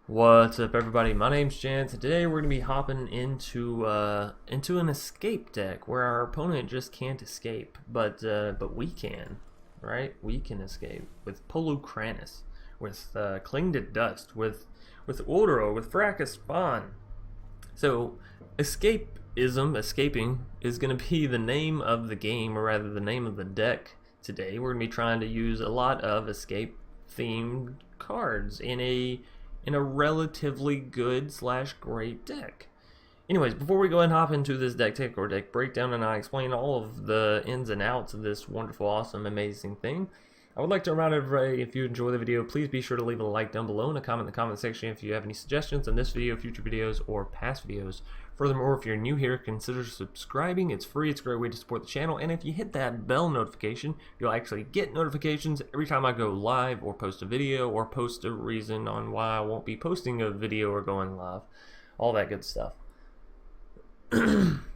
What's up, everybody? My name's Chance, and today we're gonna be hopping into an escape deck where our opponent just can't escape, but we can, right? We can escape with Polukranos, with Cling to Dust, with Uro, with Pharika Spawn. So, escaping is gonna be the name of the game, or rather, the name of the deck today. We're gonna be trying to use a lot of escape-themed cards in a relatively good / great deck. Anyways, before we go and hop into this deck tech or deck breakdown and I explain all of the ins and outs of this wonderful, awesome, amazing thing, I would like to remind everybody, if you enjoy the video, please be sure to leave a like down below and a comment in the comment section if you have any suggestions on this video, future videos, or past videos. Furthermore, if you're new here, consider subscribing. It's free, it's a great way to support the channel, and if you hit that bell notification, you'll actually get notifications every time I go live or post a video or post a reason on why I won't be posting a video or going live. All that good stuff.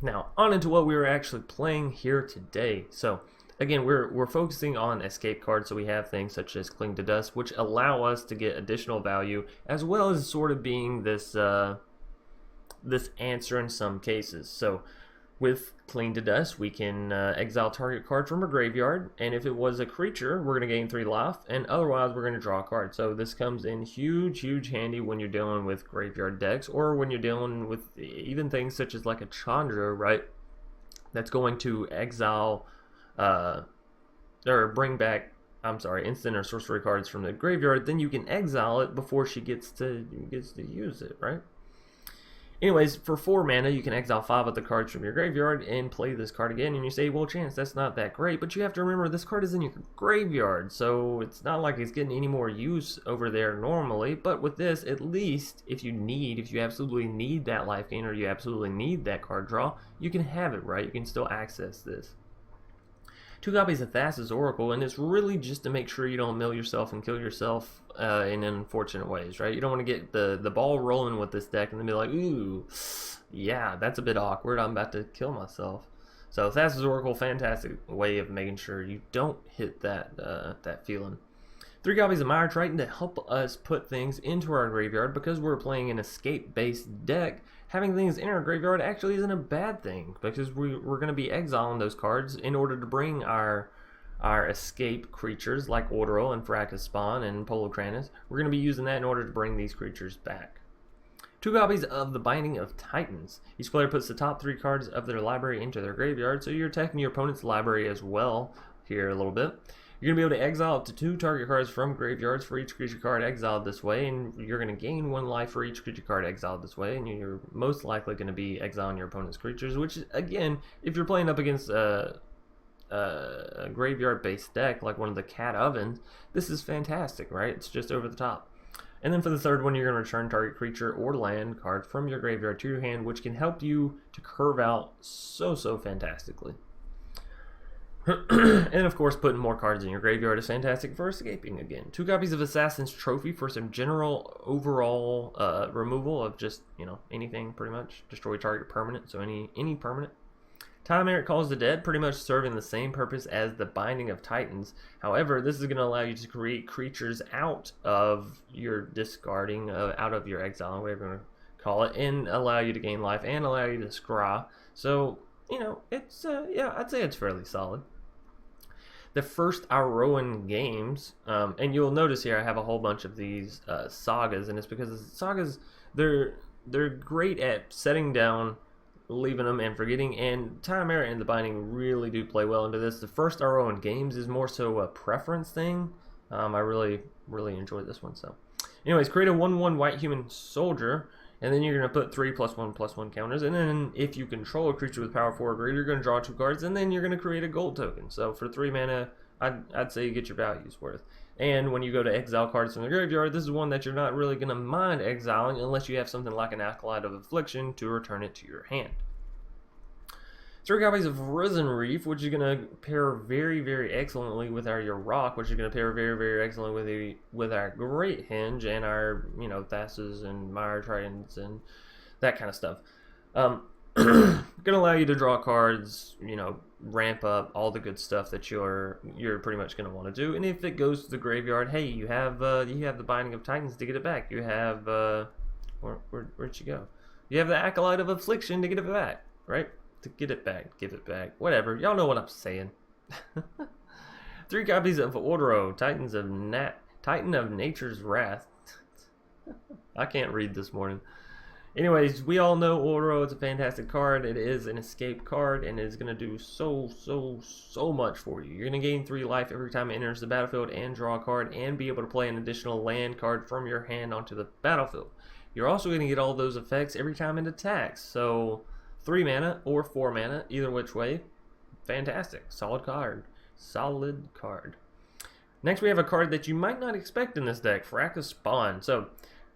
Now, on into what we were actually playing here today. So, again, we're focusing on escape cards, so we have things such as Cling to Dust, which allow us to get additional value, as well as sort of being this this answer in some cases. So with Cling to Dust, we can exile target card from a graveyard, and if it was a creature, we're going to gain 3 life, and otherwise we're going to draw a card. So this comes in huge handy when you're dealing with graveyard decks, or when you're dealing with even things such as like a Chandra, right? That's going to exile or bring back, instant or sorcery cards from the graveyard. Then you can exile it before she gets to use it, right? Anyways, for 4 mana, you can exile 5 of the cards from your graveyard and play this card again. And you say, well, Chance, that's not that great. But you have to remember, this card is in your graveyard, so it's not like it's getting any more use over there normally. But with this, at least, if you absolutely need that life gain, or you absolutely need that card draw, you can have it, right? You can still access this. 2 copies of Thassa's Oracle, and it's really just to make sure you don't mill yourself and kill yourself in unfortunate ways, right? You don't want to get the ball rolling with this deck and then be like, ooh, yeah, that's a bit awkward, I'm about to kill myself. So Thassa's Oracle, fantastic way of making sure you don't hit that that feeling. 3 copies of Mire Triton to help us put things into our graveyard. Because we're playing an escape-based deck, having things in our graveyard actually isn't a bad thing, because we're going to be exiling those cards in order to bring our escape creatures like Uro and Pharika Spawn and Polukranos. We're going to be using that in order to bring these creatures back. 2 copies of the Binding of Titans. Each player puts the top 3 cards of their library into their graveyard, so you're attacking your opponent's library as well here a little bit. You're going to be able to exile up to 2 target cards from graveyards for each creature card exiled this way, and you're going to gain 1 life for each creature card exiled this way, and you're most likely going to be exiling your opponent's creatures, which, again, if you're playing up against a graveyard-based deck, like one of the Cat Ovens, this is fantastic, right? It's just over the top. And then for the third one, you're going to return target creature or land card from your graveyard to your hand, which can help you to curve out so fantastically. And of course, putting more cards in your graveyard is fantastic for escaping again. 2 copies of Assassin's Trophy for some general overall removal of just, anything pretty much. Destroy target permanent, so any permanent. Time Merit Calls the Dead, pretty much serving the same purpose as the Binding of Titans. However, this is going to allow you to create creatures out of your discarding, out of your exile, whatever you want to call it, and allow you to gain life and allow you to scry. So, it's, yeah, I'd say it's fairly solid. The first Iroan games, and you'll notice here I have a whole bunch of these sagas, and it's because the sagas, they're great at setting down, leaving them, and forgetting, and Time Merit and the Binding really do play well into this. The first Iroan games is more so a preference thing. I really enjoyed this one. So, anyways, create a 1/1 white human soldier. And then you're going to put 3 +1/+1 counters. And then if you control a creature with power 4 or greater, you're going to draw 2 cards. And then you're going to create a gold token. So for 3 mana, I'd say you get your value's worth. And when you go to exile cards from the graveyard, this is one that you're not really going to mind exiling unless you have something like an Acolyte of Affliction to return it to your hand. 3 copies of Risen Reef, which is going to pair very excellently with our Yarok, which is going to pair very excellently with our Great Henge and our, Thassas and Mire Tritons and that kind of stuff. Gonna allow you to draw cards, you know, ramp up all the good stuff that you're pretty much gonna want to do. And if it goes to the graveyard, hey, you have the Binding of Titans to get it back. You have where'd you go? You have the Acolyte of Affliction to get it back, right? To get it back, give it back, whatever. Y'all know what I'm saying. 3 copies of Uro, Titan of Nature's Wrath. I can't read this morning. Anyways, we all know Uro is a fantastic card. It is an escape card, and it is going to do so much for you. You're going to gain 3 life every time it enters the battlefield and draw a card, and be able to play an additional land card from your hand onto the battlefield. You're also going to get all those effects every time it attacks. So 3 mana or 4 mana, either which way, fantastic. Solid card. Solid card. Next, we have a card that you might not expect in this deck, Pharika Spawn. So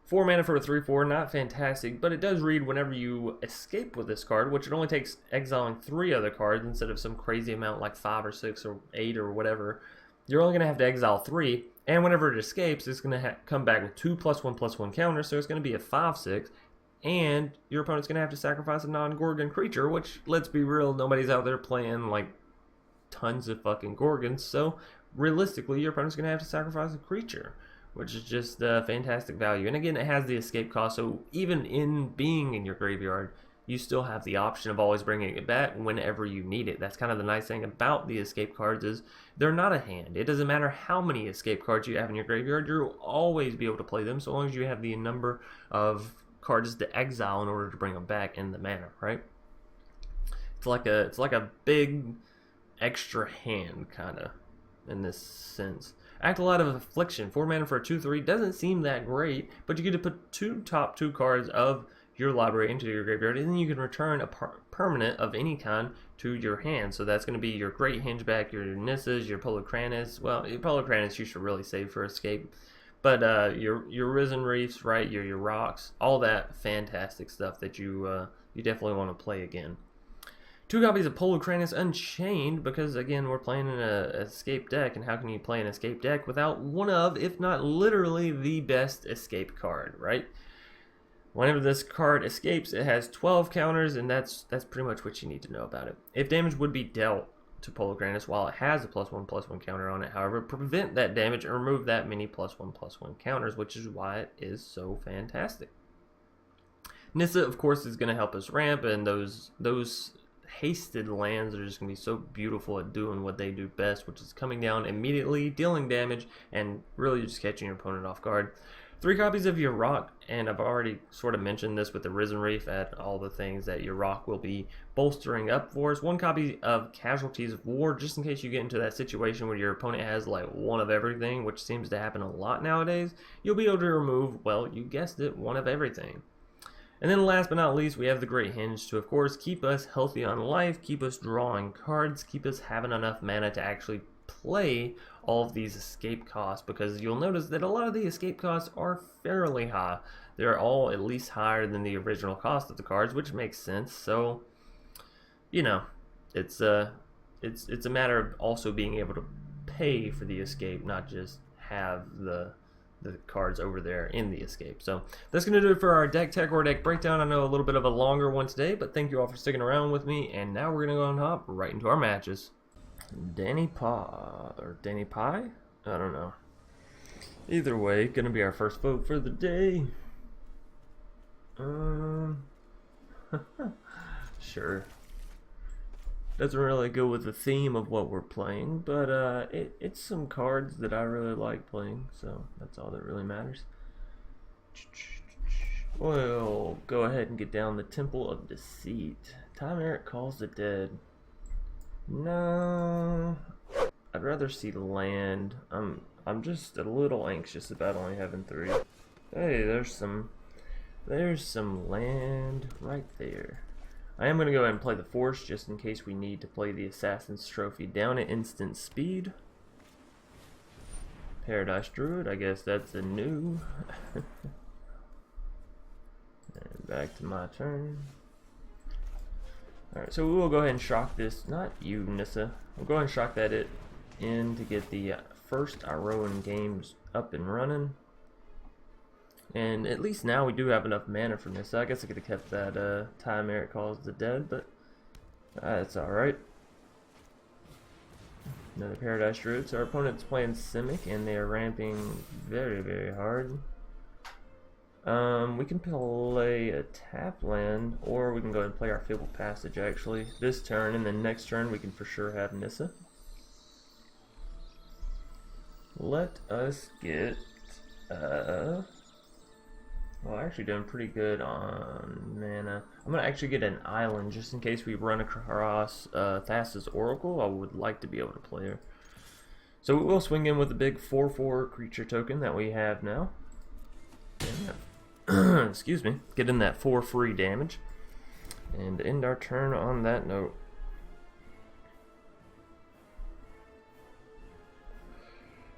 4 mana for a 3/4, not fantastic, but it does read whenever you escape with this card, which it only takes exiling 3 other cards instead of some crazy amount like 5 or 6 or 8 or whatever. You're only going to have to exile 3, and whenever it escapes, it's going to come back with 2 +1/+1 counters, so it's going to be a 5/6, and your opponent's going to have to sacrifice a non-Gorgon creature, which, let's be real, nobody's out there playing like tons of fucking Gorgons, so realistically, your opponent's going to have to sacrifice a creature, which is just fantastic value. And again, it has the escape cost, so even in being in your graveyard, you still have the option of always bringing it back whenever you need it. That's kind of the nice thing about the escape cards, is they're not a hand. It doesn't matter how many escape cards you have in your graveyard, you'll always be able to play them so long as you have the number of cards to exile in order to bring them back in the mana, right? It's like a big extra hand, kind of, in this sense. Acolyte of Affliction, 4 mana for a 2/3, doesn't seem that great, but you get to put top 2 cards of your library into your graveyard, and then you can return a permanent of any kind to your hand. So that's going to be your Great Henge back, your Nissas, your Polukranos. Well, your Polukranos you should really save for escape, but your Risen Reefs, right? Your Yaroks, all that fantastic stuff that you definitely want to play again. 2 copies of Polukranos Unchained, because again, we're playing in an escape deck, and how can you play an escape deck without one of, if not literally, the best escape card, right? Whenever this card escapes, it has 12 counters, and that's pretty much what you need to know about it. If damage would be dealt to Polukranos while it has a +1/+1 counter on it, however, prevent that damage and remove that many +1/+1 counters, which is why it is so fantastic. Nissa, of course, is going to help us ramp, and those hasted lands are just going to be so beautiful at doing what they do best, which is coming down immediately, dealing damage, and really just catching your opponent off guard. 3 copies of Yarok, and I've already sort of mentioned this with the Risen Reef at all the things that Yarok will be bolstering up for us. 1 copy of Casualties of War, just in case you get into that situation where your opponent has like one of everything, which seems to happen a lot nowadays. You'll be able to remove, well, you guessed it, one of everything. And then last but not least, we have the Great Henge to, of course, keep us healthy on life, keep us drawing cards, keep us having enough mana to actually play all of these escape costs, because you'll notice that a lot of the escape costs are fairly high. They're all at least higher than the original cost of the cards, which makes sense. So, you know, it's a matter of also being able to pay for the escape, not just have the cards over there in the escape. So that's going to do it for our deck tech or deck breakdown. I know a little bit of a longer one today, but thank you all for sticking around with me. And now we're going to go and hop right into our matches. Danny Pie? I don't know. Either way, going to be our first vote for the day. Sure. Doesn't really go with the theme of what we're playing, but it's some cards that I really like playing, so that's all that really matters. We'll go ahead and get down the Temple of Deceit. Time Eric Calls the Dead. No, I'd rather see land. I'm just a little anxious about only having 3. Hey, there's some land right there. I am going to go ahead and play the Force just in case we need to play the Assassin's Trophy down at instant speed. Paradise Druid, I guess that's a new. And back to my turn. Alright, so we will go ahead and shock this. Not you, Nissa. We'll go ahead and shock that in to get the first Iroan games up and running. And at least now we do have enough mana from this. So I guess I could have kept that Time Merit Calls the Dead, but it's alright. Another Paradise Druid. So our opponent's playing Simic, and they are ramping very, very hard. We can play a tap land, or we can go ahead and play our Fabled Passage actually this turn, and then next turn we can for sure have Nissa. Let us get well, actually doing pretty good on mana. I'm gonna actually get an island just in case we run across Thassa's Oracle. I would like to be able to play her. So we will swing in with the big 4/4 creature token that we have now. Excuse me. Get in that 4 free damage. And end our turn on that note.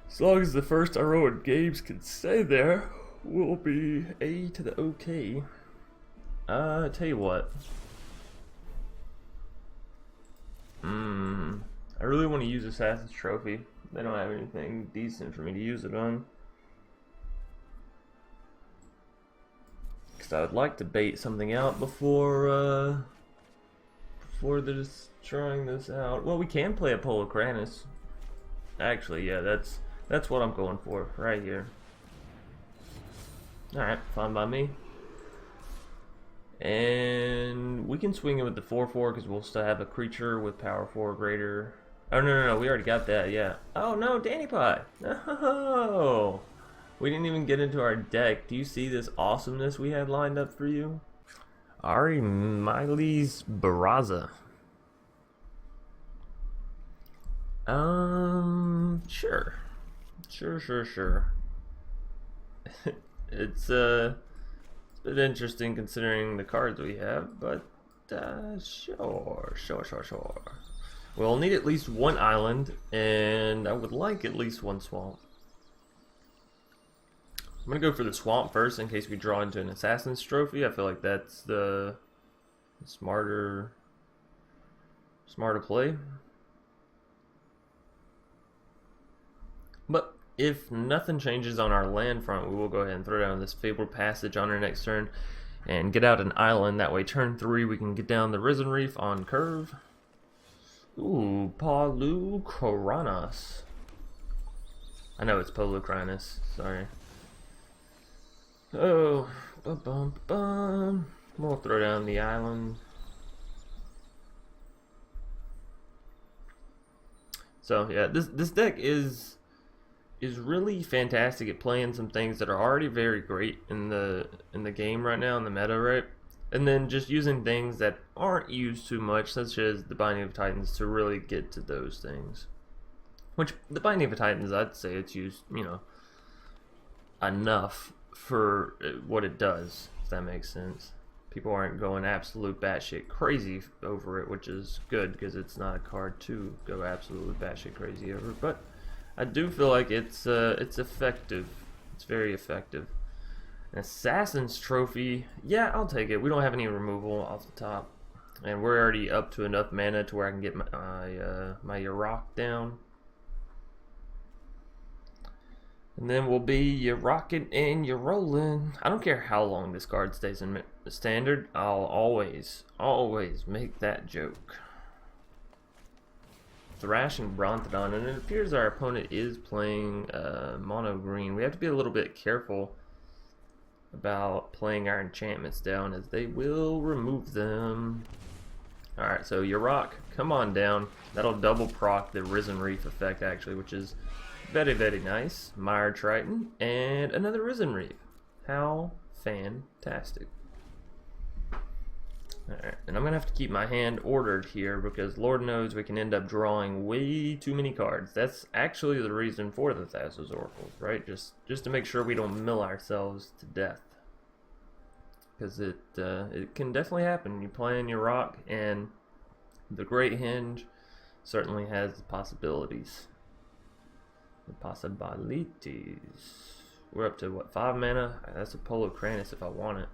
As long as the first heroic games can stay there, we'll be A to the OK. Tell you what. I really want to use Assassin's Trophy. They don't have anything decent for me to use it on. Because I would like to bait something out before just trying this out. Well, we can play a Polukranos. Actually, yeah, that's what I'm going for right here. Alright, fine by me. And we can swing it with the 4/4 because we'll still have a creature with power 4 greater. Oh, no, we already got that, yeah. Oh, no, Danny Pie. No! We didn't even get into our deck. Do you see this awesomeness we had lined up for you? Ari Miley's Barraza. Sure. Sure. It's a bit interesting considering the cards we have, but sure. We'll need at least one island, and I would like at least one swamp. I'm gonna go for the swamp first in case we draw into an Assassin's Trophy. I feel like that's the smarter play. But if nothing changes on our land front, we will go ahead and throw down this Fabled Passage on our next turn and get out an island. That way, turn 3, we can get down the Risen Reef on curve. Ooh, Polukranos. I know it's Polukranos, sorry. Oh, we'll throw down the island. So yeah, this deck is really fantastic at playing some things that are already very great in the game right now, in the meta, right? And then just using things that aren't used too much, such as the Binding of Titans, to really get to those things. Which the Binding of Titans, I'd say it's used, you know, enough for what it does, if that makes sense. People aren't going absolute batshit crazy over it, which is good because it's not a card to go absolutely batshit crazy over. But I do feel like it's effective. It's very effective. An Assassin's Trophy, yeah, I'll take it. We don't have any removal off the top, and we're already up to enough mana to where I can get my Yarok down. And then we'll be you rocking and you rolling. I don't care how long this card stays in standard. I'll always make that joke. Thrash and Brontodon, and it appears our opponent is playing mono green. We have to be a little bit careful about playing our enchantments down, as they will remove them. Alright, so Yarok, come on down. That'll double proc the Risen Reef effect, actually, which is very, very nice. Mire Triton, and another Risen Reef. How fantastic. Alright, and I'm going to have to keep my hand ordered here, because Lord knows we can end up drawing way too many cards. That's actually the reason for the Thassa's Oracles, right? Just to make sure we don't mill ourselves to death. Because it can definitely happen. You play in your rock, and the Great Henge certainly has the possibilities. The possibilities. We're up to, what, 5 mana? That's a Polukranos if I want it.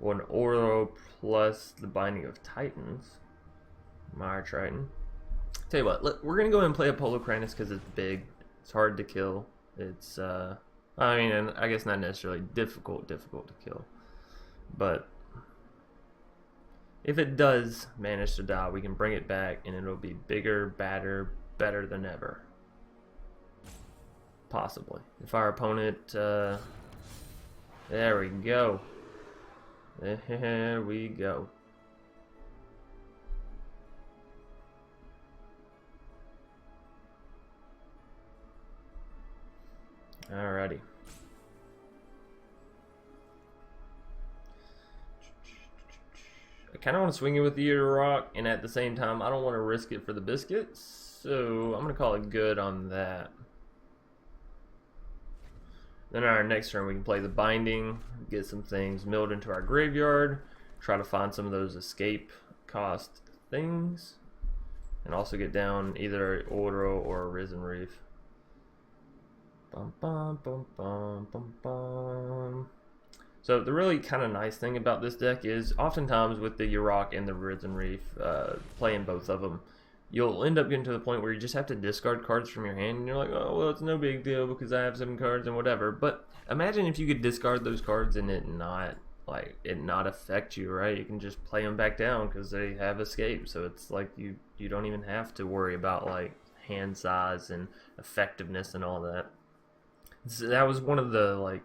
Or an Uro plus the Binding of Titans. Mire Triton. Tell you what, we're going to go ahead and play a Polukranos because it's big. It's hard to kill. It's I mean, and I guess not necessarily difficult to kill, but if it does manage to die, we can bring it back and it'll be bigger, badder, better than ever. Possibly. If our opponent, there we go. There we go. Alrighty. I kind of want to swing it with the Yarok, and at the same time, I don't want to risk it for the biscuits, so I'm going to call it good on that. Then our next turn, we can play the Binding, get some things milled into our graveyard, try to find some of those escape cost things, and also get down either Uro or Risen Reef. Bum, bum, bum, bum, bum, bum. So the really kind of nice thing about this deck is oftentimes with the Yarok and the Risen Reef, playing both of them, you'll end up getting to the point where you just have to discard cards from your hand and you're like, oh, well, it's no big deal because I have 7 cards and whatever. But imagine if you could discard those cards and it not affect you, right? You can just play them back down because they have escape. So it's like you don't even have to worry about like hand size and effectiveness and all that. So that was one of the like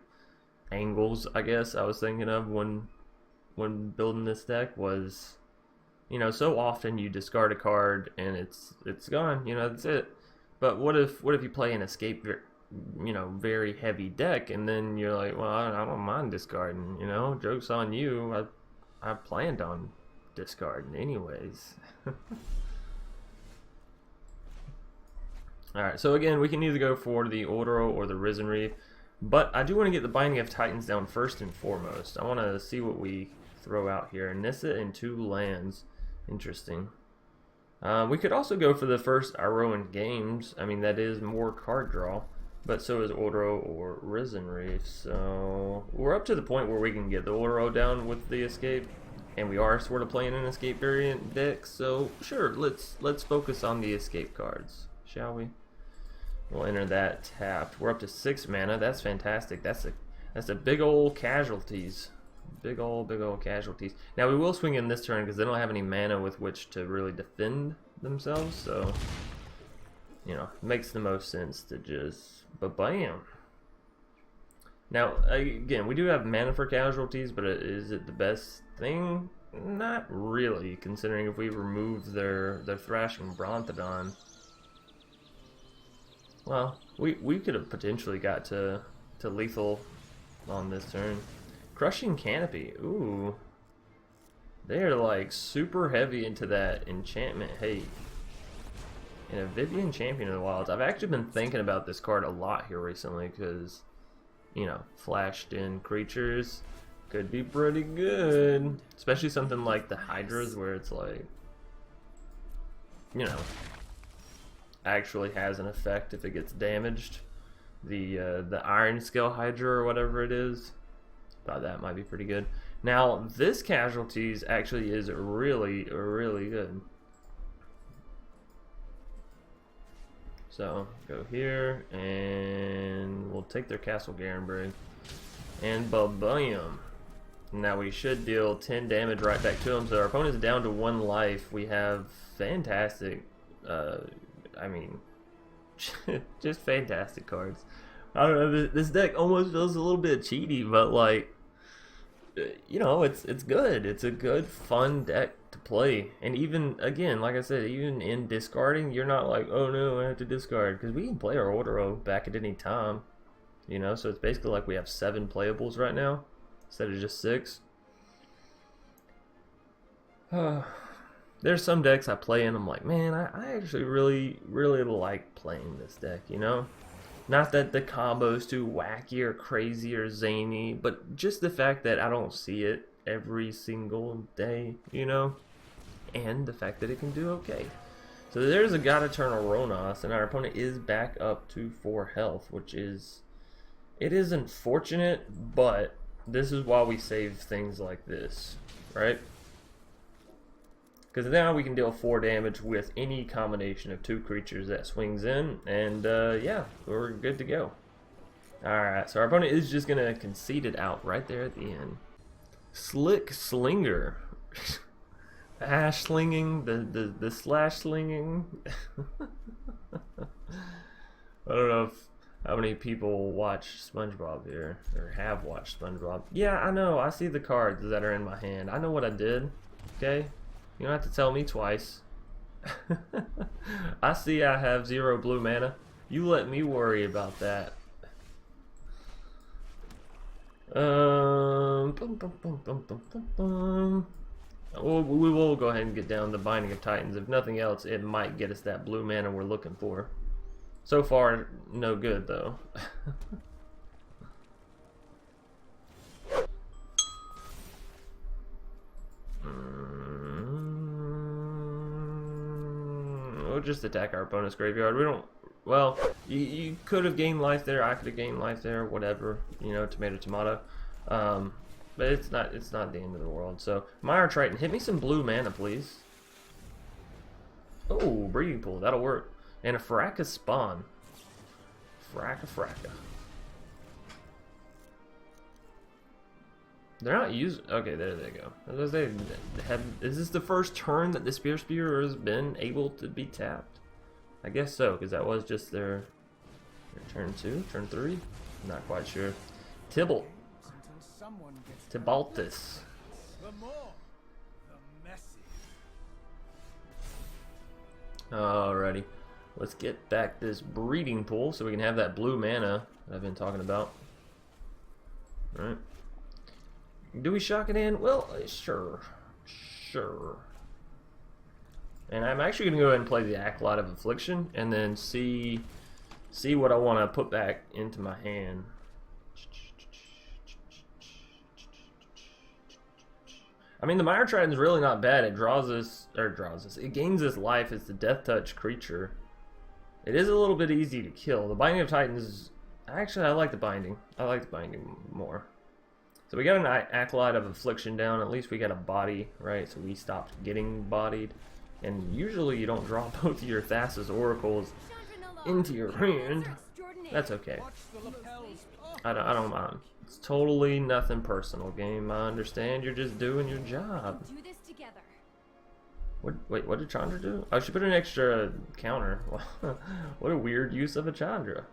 angles, I guess, I was thinking of when building this deck was, you know, so often you discard a card and it's gone, you know, that's it. But what if you play an escape, you know, very heavy deck, and then you're like, well, I don't mind discarding, you know, joke's on you. I planned on discarding anyways. All right, so again, we can either go for the Uro or the Risen Reef. But I do want to get the Binding of Titans down first and foremost. I want to see what we throw out here. Nissa and 2 lands. Interesting. We could also go for the first Iroan Games. I mean, that is more card draw. But so is Uro or Risen Reef. So we're up to the point where we can get the Uro down with the escape. And we are sort of playing an escape variant deck. So sure, let's focus on the escape cards, shall we? We'll enter that tapped. We're up to 6 mana. That's fantastic. That's a big old casualties. Big old casualties. Now we will swing in this turn because they don't have any mana with which to really defend themselves. So, you know, it makes the most sense to just bam. Now again, we do have mana for casualties, but is it the best thing? Not really, considering if we remove their Thrashing Brontodon. Well, we could have potentially got to lethal on this turn. Crushing Canopy, ooh. They're like super heavy into that enchantment hate. And a Vivian Champion of the Wilds. I've actually been thinking about this card a lot here recently because, you know, flashed in creatures could be pretty good. Especially something like the Hydras where it's like, you know, actually has an effect if it gets damaged. The Iron Scale Hydra or whatever it is, thought that might be pretty good. Now this Casualties actually is really good. So go here and we'll take their Castle Garenbrig and bam. Now we should deal 10 damage right back to them. So our opponent's down to 1 life. We have fantastic I mean, just fantastic cards. I don't know, this deck almost feels a little bit cheaty, but like, you know, it's good. It's a good, fun deck to play. And even, again, like I said, even in discarding, you're not like, oh no, I have to discard. Because we can play our Uro back at any time, you know? So it's basically like we have 7 playables right now, instead of just 6. There's some decks I play and I'm like, man, I actually really like playing this deck, you know? Not that the combo's too wacky or crazy or zany, but just the fact that I don't see it every single day, you know? And the fact that it can do okay. So there's a God Eternal Ronos, and our opponent is back up to 4 health, which is... It is unfortunate, but this is why we save things like this, right? Because now we can deal 4 damage with any combination of 2 creatures that swings in, and yeah, we're good to go. Alright, so our opponent is just gonna concede it out right there at the end. Slick Slinger. Ash slinging, the slash slinging. I don't know how many people watch SpongeBob here, or have watched SpongeBob. Yeah, I know, I see the cards that are in my hand. I know what I did, okay? You don't have to tell me twice. I see I have 0 blue mana. You let me worry about that. We will go ahead and get down the Binding of Titans. If nothing else, it might get us that blue mana we're looking for. So far, no good though. We'll just attack our opponent's graveyard. We don't. Well, you could have gained life there. I could have gained life there. Whatever, you know, tomato, tomato. But it's not the end of the world. So, Mire Triton, hit me some blue mana, please. Oh, Breeding Pool, that'll work. And a Pharika spawn. Pharika. They're not using. Okay, there they go. Is this the first turn that the Spear Spear has been able to be tapped? I guess so, because that was just their turn 2, turn 3. I'm not quite sure. Tibalt. Tibaltus. Alrighty. Let's get back this Breeding Pool so we can have that blue mana that I've been talking about. Alright. Do we shock it in? Well, sure. And I'm actually going to go ahead and play the Acolyte of Affliction and then see what I want to put back into my hand. I mean, the Mire Triton's really not bad. It it gains this life as the Death Touch creature. It is a little bit easy to kill. The Binding of Titans, actually, I like the Binding. I like the Binding more. So we got an Acolyte of Affliction down. At least we got a body, right? So we stopped getting bodied. And usually you don't draw both of your Thassa's Oracles into your hand. That's okay. I don't mind. It's totally nothing personal, game. I understand you're just doing your job. Wait, what did Chandra do? Oh, she put an extra counter. What a weird use of a Chandra.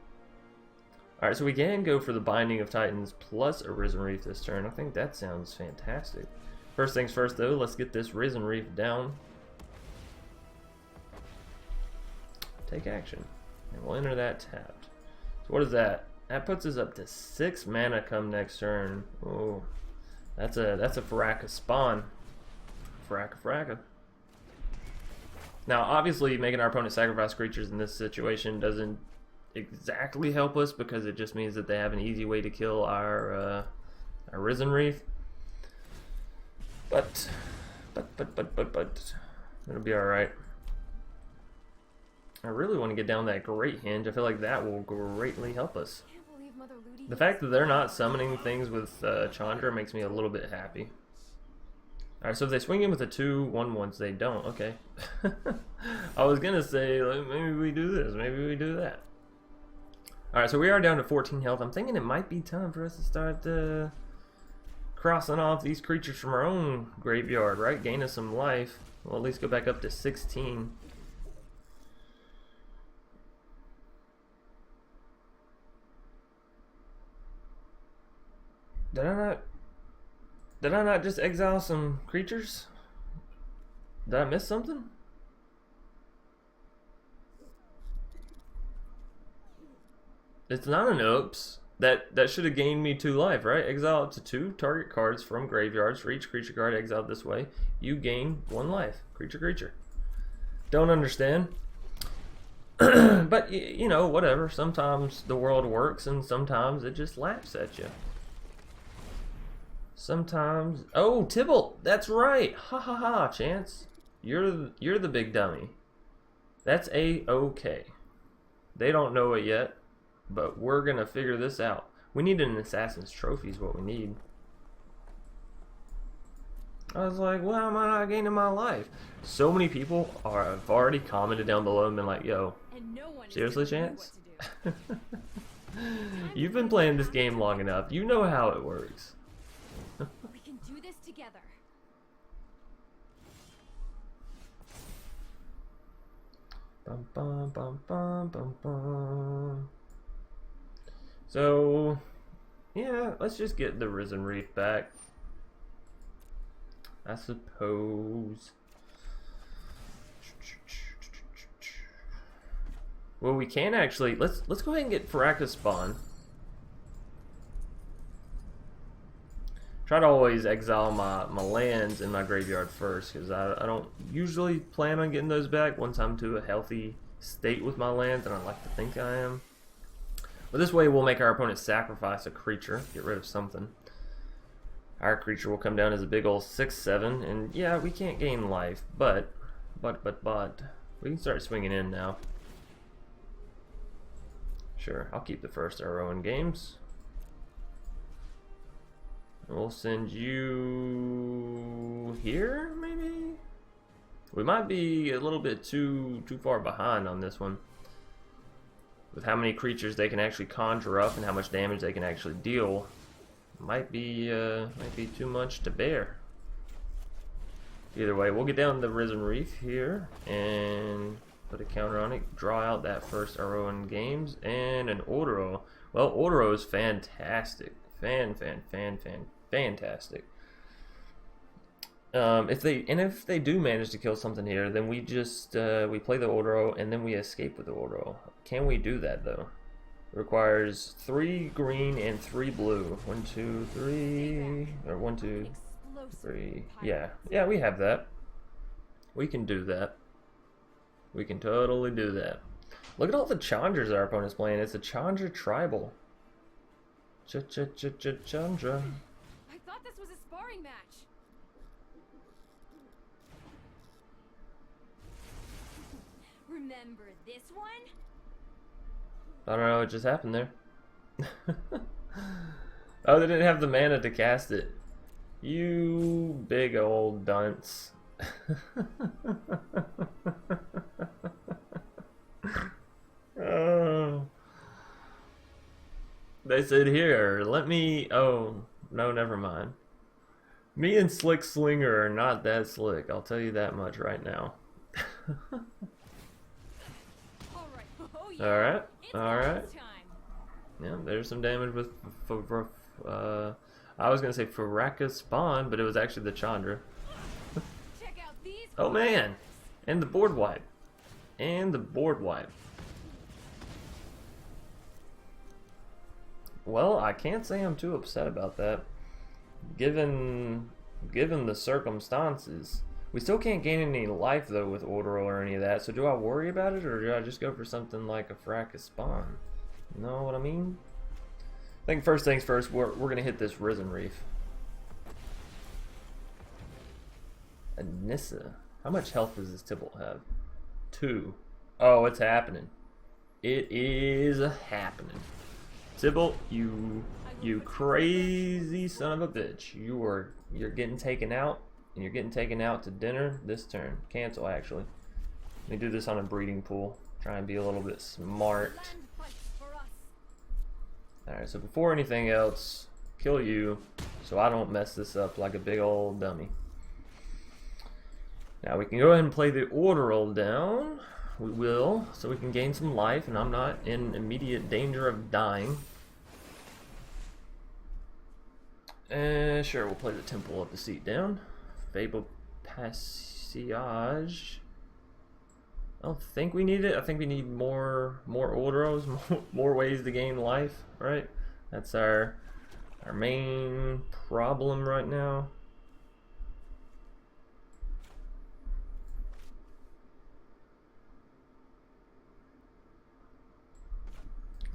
Alright, so we can go for the Binding of Titans plus a Risen Reef this turn. I think that sounds fantastic. First things first, though, let's get this Risen Reef down. Take action. And we'll enter that tapped. So what is that? That puts us up to 6 mana come next turn. Oh, that's a Pharika spawn. Pharika. Now, obviously, making our opponent sacrifice creatures in this situation doesn't exactly help us because it just means that they have an easy way to kill our Risen Reef. But it'll be all right. I really want to get down that Great Henge. I feel like that will greatly help us. The fact that they're not summoning things with Chandra makes me a little bit happy. Alright, so if they swing in with the 2/1/1s, they don't. Okay. I was going to say, like, maybe we do this, maybe we do that. Alright, so we are down to 14 health. I'm thinking it might be time for us to start crossing off these creatures from our own graveyard, right? Gain us some life. We'll at least go back up to 16. Did I not just exile some creatures? Did I miss something? It's not an oops. That should have gained me 2 life, right? Exile up to 2 target cards from graveyards. For each creature card exiled this way, you gain 1 life. Creature. Don't understand. But, you know, whatever. Sometimes the world works and sometimes it just laughs at you. Sometimes. Oh, Tibalt. That's right. Ha ha ha, Chance. You're the big dummy. That's A-okay. They don't know it yet, but we're gonna figure this out. We need an Assassin's Trophy is what we need. I was like, well, how am I not gaining my life? So many people have already commented down below and been like, yo, seriously, Chance? You've been playing this game long enough. You know how it works. We can do this together. Bum, bum, bum, bum, bum, bum. So, yeah, let's just get the Risen Reef back, I suppose. Well, we can actually let's go ahead and get Pharika spawn. Try to always exile my lands in my graveyard first, because I don't usually plan on getting those back once I'm to a healthy state with my lands, and I like to think I am. But this way we'll make our opponent sacrifice a creature, get rid of something. Our creature will come down as a big old 6/7, and yeah, we can't gain life, but we can start swinging in now. Sure, I'll keep the first arrow in games. We'll send you here, maybe? We might be a little bit too far behind on this one. With how many creatures they can actually conjure up and how much damage they can actually deal. Might be too much to bear. Either way, we'll get down the Risen Reef here and put a counter on it, draw out that first arrow in games, and an Uro. Well, Uro is fantastic. Fantastic. If they do manage to kill something here, then we just we play the Uro and then we escape with the Uro. Can we do that though? It requires 3 green and 3 blue. 1, 2, 3, or 1, 2, 3. Yeah, we have that. We can do that. We can totally do that. Look at all the Chandras our opponent's playing. It's a Chandra tribal. Chandra. I thought this was a sparring match. Remember this one? I don't know what just happened there. Oh, they didn't have the mana to cast it. You big old dunce. Oh. They said here, let me... Oh, no, never mind. Me and Slick Slinger are not that slick. I'll tell you that much right now. Alright. Yeah, there's some damage with... I was going to say Pharika spawn, but it was actually the Chandra. Oh man! And the board wipe. Well, I can't say I'm too upset about that. Given the circumstances. We still can't gain any life though with Uro or any of that, so do I worry about it, or do I just go for something like a Pharika spawn? You know what I mean? I think first things first, we're gonna hit this Risen Reef. A Nissa. How much health does this Temple have? 2. Oh, it's happening. It is happening. Tibble, you crazy son of a bitch. You're getting taken out, and you're getting taken out to dinner this turn. Cancel, actually. Let me do this on a breeding pool. Try and be a little bit smart. Alright, so before anything else, kill you so I don't mess this up like a big old dummy. Now we can go ahead and play the Orderal down. We will, so we can gain some life, and I'm not in immediate danger of dying. Sure, we'll play the Temple of Deceit down. Fabled Passage. I don't think we need it. I think we need more Orderos, more ways to gain life, right? That's our main problem right now.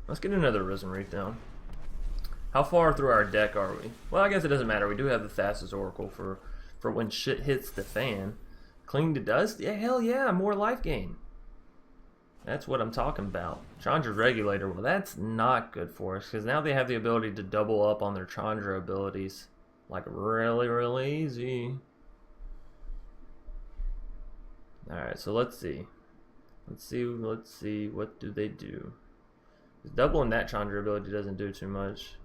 Let's get another Risen Reef down. How far through our deck are we? Well, I guess it doesn't matter. We do have the Thassa's Oracle for when shit hits the fan. Cling to Dust? Yeah, hell yeah, more life gain. That's what I'm talking about. Chandra's Regulator, well, that's not good for us, because now they have the ability to double up on their Chandra abilities. Like, really easy. Alright, so let's see. Let's see, what do they do? Doubling that Chandra ability doesn't do too much.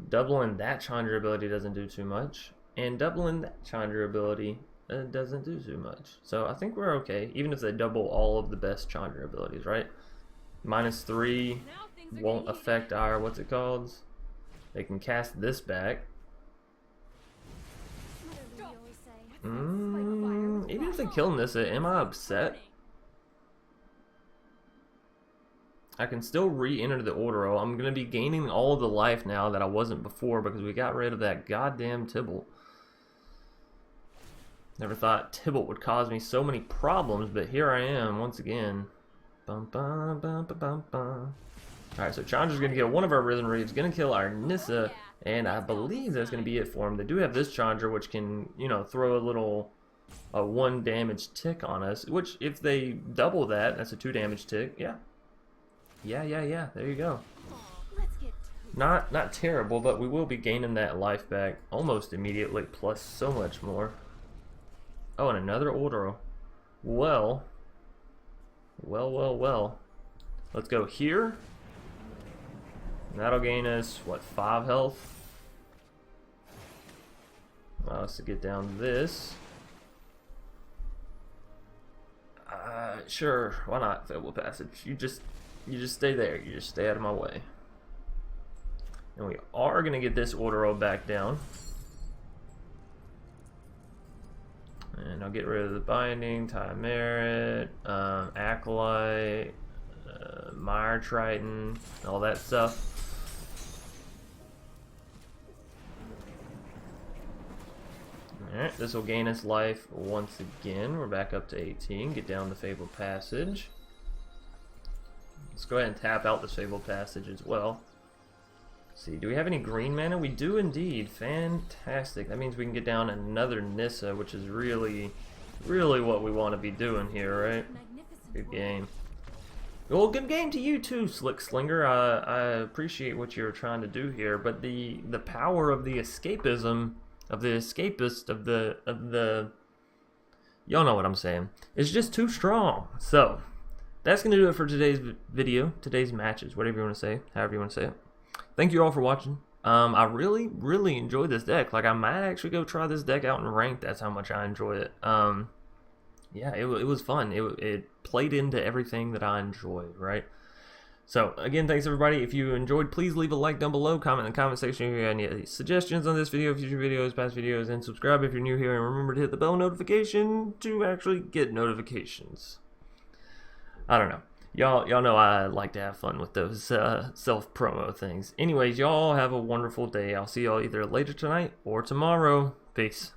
Doubling that Chandra ability doesn't do too much. And doubling that Chandra ability doesn't do too much. So I think we're okay, even if they double all of the best Chandra abilities, right? -3 won't affect our, what's it called? They can cast this back. Even if they kill Nissa, am I upset? I can still re-enter the Uro. I'm going to be gaining all of the life now that I wasn't before because we got rid of that goddamn Tibble. Never thought Tibble would cause me so many problems, but here I am once again. Bum, bum, bum, bum, bum, bum. Alright, so Chandra's going to kill one of our Risen Reefs, going to kill our Nissa, and I believe that's going to be it for him. They do have this Chandra, which can, you know, throw a 1 damage tick on us, which if they double that, that's a 2 damage tick. Yeah. Yeah, there you go. Not terrible, but we will be gaining that life back almost immediately, plus so much more. Oh, and another Uro. Well. Let's go here. And that'll gain us, what, 5 health? Allow us to get down this. Sure, why not? Fabled Passage. You just stay there. You just stay out of my way. And we are gonna get this Uro back down. And I'll get rid of the Binding, Tie Merit, Acolyte, Mire Triton, all that stuff. Alright, this will gain us life once again. We're back up to 18. Get down the Fabled Passage. Let's go ahead and tap out this Fabled Passage as well. Let's see, do we have any green mana? We do indeed. Fantastic. That means we can get down another Nissa, which is really what we want to be doing here, right? Good game. Well, good game to you too, Slick Slinger. I appreciate what you're trying to do here, but the power of the escapism, of the escapist, of the y'all know what I'm saying, is just too strong. So that's gonna do it for today's video, today's matches, whatever you want to say, however you want to say it. Thank you all for watching. I really enjoyed this deck. Like, I might actually go try this deck out in ranked. That's how much I enjoyed it. Yeah, it was fun. It played into everything that I enjoyed, right? So, again, thanks everybody. If you enjoyed, please leave a like down below, comment in the comment section if you have any suggestions on this video, future videos, past videos, and subscribe if you're new here, and remember to hit the bell notification to actually get notifications. I don't know. Y'all know I like to have fun with those self-promo things. Anyways, y'all have a wonderful day. I'll see y'all either later tonight or tomorrow. Peace.